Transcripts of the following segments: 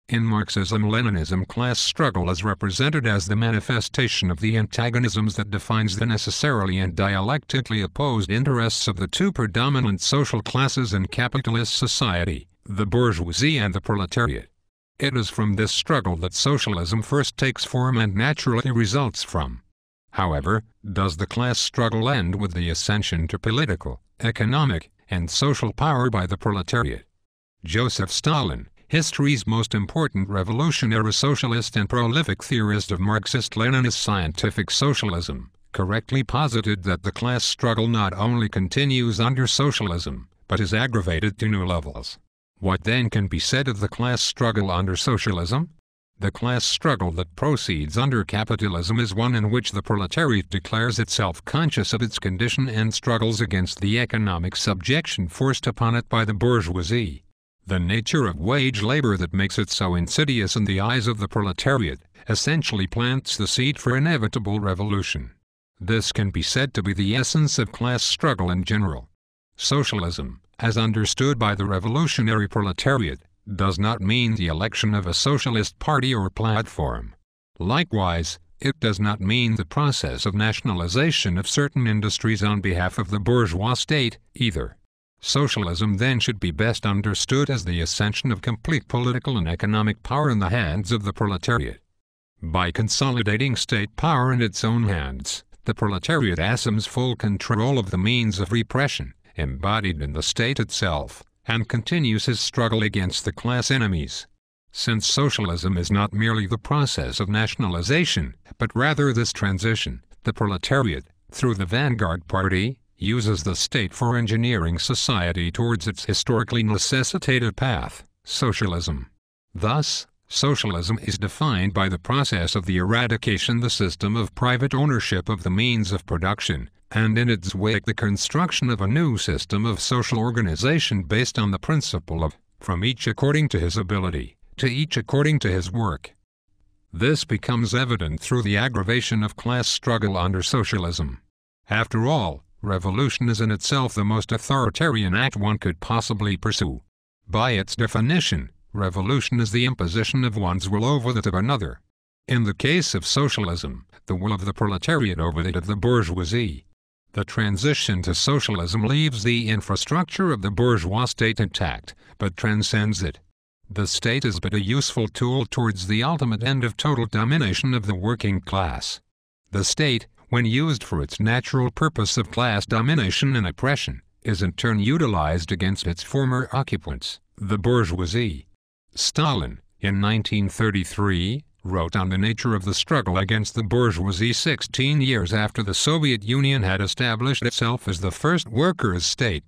In Marxism-Leninism, class struggle is represented as the manifestation of the antagonisms that defines the necessarily and dialectically opposed interests of the two predominant social classes in capitalist society, the bourgeoisie and the proletariat. It is from this struggle that socialism first takes form and naturally results from. However, does the class struggle end with the ascension to political, economic, and social power by the proletariat? Joseph Stalin, history's most important revolutionary socialist and prolific theorist of Marxist-Leninist scientific socialism, correctly posited that the class struggle not only continues under socialism, but is aggravated to new levels. What then can be said of the class struggle under socialism? The class struggle that proceeds under capitalism is one in which the proletariat declares itself conscious of its condition and struggles against the economic subjection forced upon it by the bourgeoisie. The nature of wage labor that makes it so insidious in the eyes of the proletariat essentially plants the seed for inevitable revolution. This can be said to be the essence of class struggle in general. Socialism, as understood by the revolutionary proletariat, does not mean the election of a socialist party or platform. Likewise, it does not mean the process of nationalization of certain industries on behalf of the bourgeois state, either. Socialism then should be best understood as the ascension of complete political and economic power in the hands of the proletariat. By consolidating state power in its own hands, the proletariat assumes full control of the means of repression, embodied in the state itself, and continues his struggle against the class enemies. Since socialism is not merely the process of nationalization, but rather this transition, the proletariat, through the vanguard party, uses the state for engineering society towards its historically necessitated path, socialism. Thus, socialism is defined by the process of the eradication of the system of private ownership of the means of production, and in its wake the construction of a new system of social organization based on the principle of, from each according to his ability, to each according to his work. This becomes evident through the aggravation of class struggle under socialism. After all, revolution is in itself the most authoritarian act one could possibly pursue. By its definition, revolution is the imposition of one's will over that of another. In the case of socialism, the will of the proletariat over that of the bourgeoisie. The transition to socialism leaves the infrastructure of the bourgeois state intact, but transcends it. The state is but a useful tool towards the ultimate end of total domination of the working class. The state, when used for its natural purpose of class domination and oppression, is in turn utilized against its former occupants, the bourgeoisie. Stalin, in 1933, wrote on the nature of the struggle against the bourgeoisie 16 years after the Soviet Union had established itself as the first workers' state.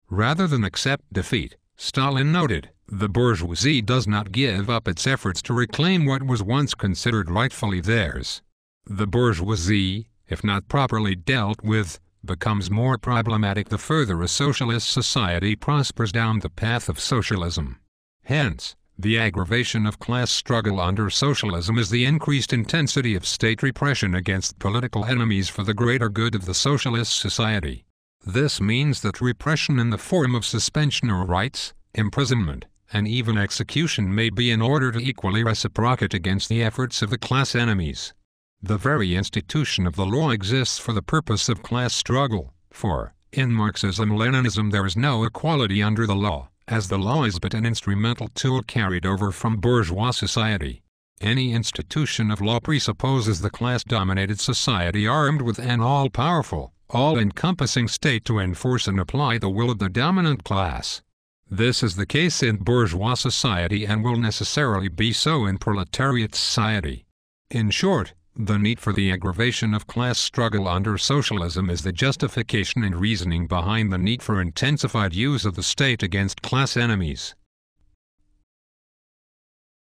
Rather than accept defeat, Stalin noted, the bourgeoisie does not give up its efforts to reclaim what was once considered rightfully theirs. The bourgeoisie, if not properly dealt with, becomes more problematic the further a socialist society prospers down the path of socialism. Hence, the aggravation of class struggle under socialism is the increased intensity of state repression against political enemies for the greater good of the socialist society. This means that repression in the form of suspension of rights, imprisonment, and even execution may be in order to equally reciprocate against the efforts of the class enemies. The very institution of the law exists for the purpose of class struggle, for, in Marxism-Leninism there is no equality under the law, as the law is but an instrumental tool carried over from bourgeois society. Any institution of law presupposes the class-dominated society armed with an all-powerful, all-encompassing state to enforce and apply the will of the dominant class. This is the case in bourgeois society and will necessarily be so in proletariat society. In short, the need for the aggravation of class struggle under socialism is the justification and reasoning behind the need for intensified use of the state against class enemies.